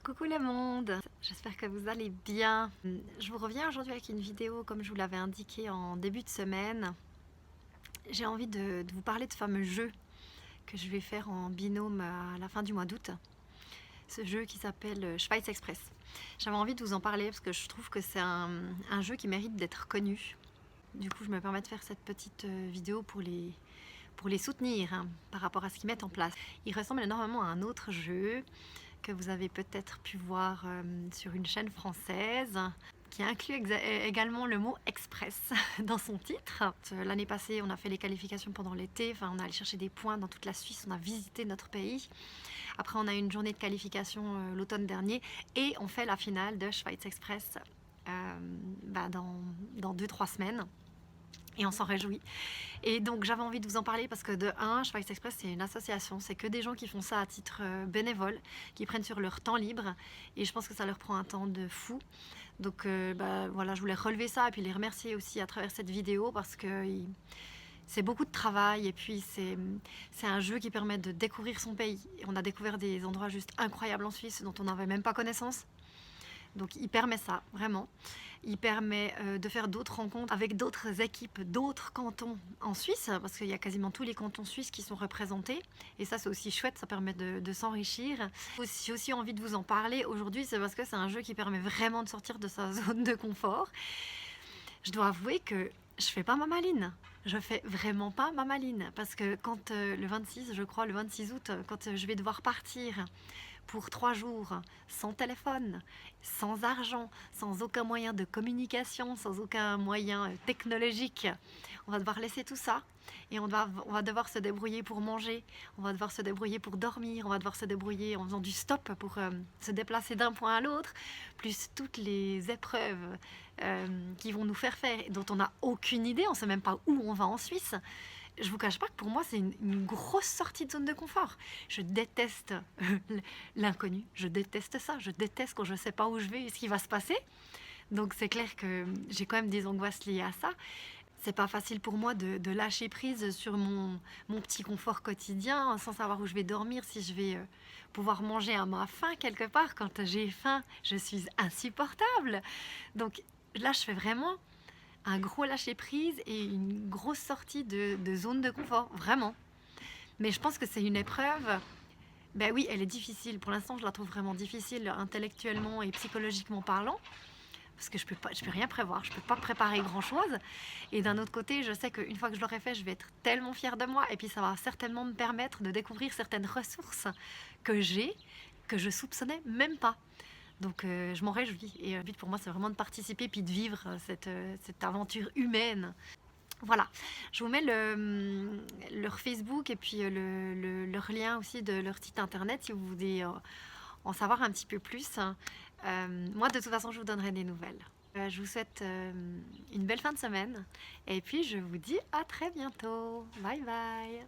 Coucou le monde, j'espère que vous allez bien. Je vous reviens aujourd'hui avec une vidéo comme je vous l'avais indiqué en début de semaine. J'ai envie de vous parler de ce fameux jeu que je vais faire en binôme à la fin du mois d'août. Ce jeu qui s'appelle Schweiz Express. J'avais envie de vous en parler parce que je trouve que c'est un jeu qui mérite d'être connu. Du coup je me permets de faire cette petite vidéo pour les soutenir par rapport à ce qu'ils mettent en place. Il ressemble énormément à un autre jeu que vous avez peut-être pu voir sur une chaîne française qui inclut également le mot express dans son titre. L'année passée, on a fait les qualifications pendant l'été, enfin, on a allé chercher des points dans toute la Suisse, on a visité notre pays. Après, on a eu une journée de qualification l'automne dernier et on fait la finale de Schweiz Express dans 2-3 semaines. Et on s'en réjouit. Et donc j'avais envie de vous en parler parce que de un, Schweiz Express c'est une association, c'est que des gens qui font ça à titre bénévole, qui prennent sur leur temps libre et je pense que ça leur prend un temps de fou. Donc voilà, je voulais relever ça et puis les remercier aussi à travers cette vidéo parce que c'est beaucoup de travail et puis c'est un jeu qui permet de découvrir son pays. On a découvert des endroits juste incroyables en Suisse dont on n'avait même pas connaissance. Donc il permet ça, vraiment. Il permet de faire d'autres rencontres avec d'autres équipes, d'autres cantons en Suisse, parce qu'il y a quasiment tous les cantons suisses qui sont représentés. Et ça, c'est aussi chouette, ça permet de s'enrichir. J'ai aussi envie de vous en parler aujourd'hui, c'est parce que c'est un jeu qui permet vraiment de sortir de sa zone de confort. Je dois avouer que je fais pas ma maline. Je fais vraiment pas ma maline. Parce que quand le 26, je crois, le 26 août, quand je vais devoir partir pour 3 jours, sans téléphone, sans argent, sans aucun moyen de communication, sans aucun moyen technologique. On va devoir laisser tout ça et on va devoir se débrouiller pour manger, on va devoir se débrouiller pour dormir, on va devoir se débrouiller en faisant du stop pour se déplacer d'un point à l'autre, plus toutes les épreuves qui vont nous faire dont on n'a aucune idée, on ne sait même pas où on va en Suisse. Je vous cache pas que pour moi c'est une grosse sortie de zone de confort. Je déteste l'inconnu, je déteste ça, je déteste quand je sais pas où je vais et ce qui va se passer. Donc c'est clair que j'ai quand même des angoisses liées à ça. C'est pas facile pour moi de lâcher prise sur mon petit confort quotidien sans savoir où je vais dormir, si je vais pouvoir manger à ma faim quelque part. Quand j'ai faim, je suis insupportable. Donc là je fais vraiment un gros lâcher prise et une grosse sortie de zone de confort, vraiment. Mais je pense que c'est une épreuve, ben oui, elle est difficile. Pour l'instant, je la trouve vraiment difficile intellectuellement et psychologiquement parlant, parce que je peux rien prévoir, je peux pas préparer grand chose. Et d'un autre côté, je sais qu'une fois que je l'aurai fait, je vais être tellement fière de moi, et puis ça va certainement me permettre de découvrir certaines ressources que j'ai, que je soupçonnais même pas. Donc je m'en réjouis et le but pour moi c'est vraiment de participer puis de vivre cette aventure humaine. Voilà, je vous mets leur Facebook et puis leur lien aussi de leur site internet si vous voulez en savoir un petit peu plus. Moi de toute façon je vous donnerai des nouvelles. Je vous souhaite une belle fin de semaine et puis je vous dis à très bientôt. Bye bye.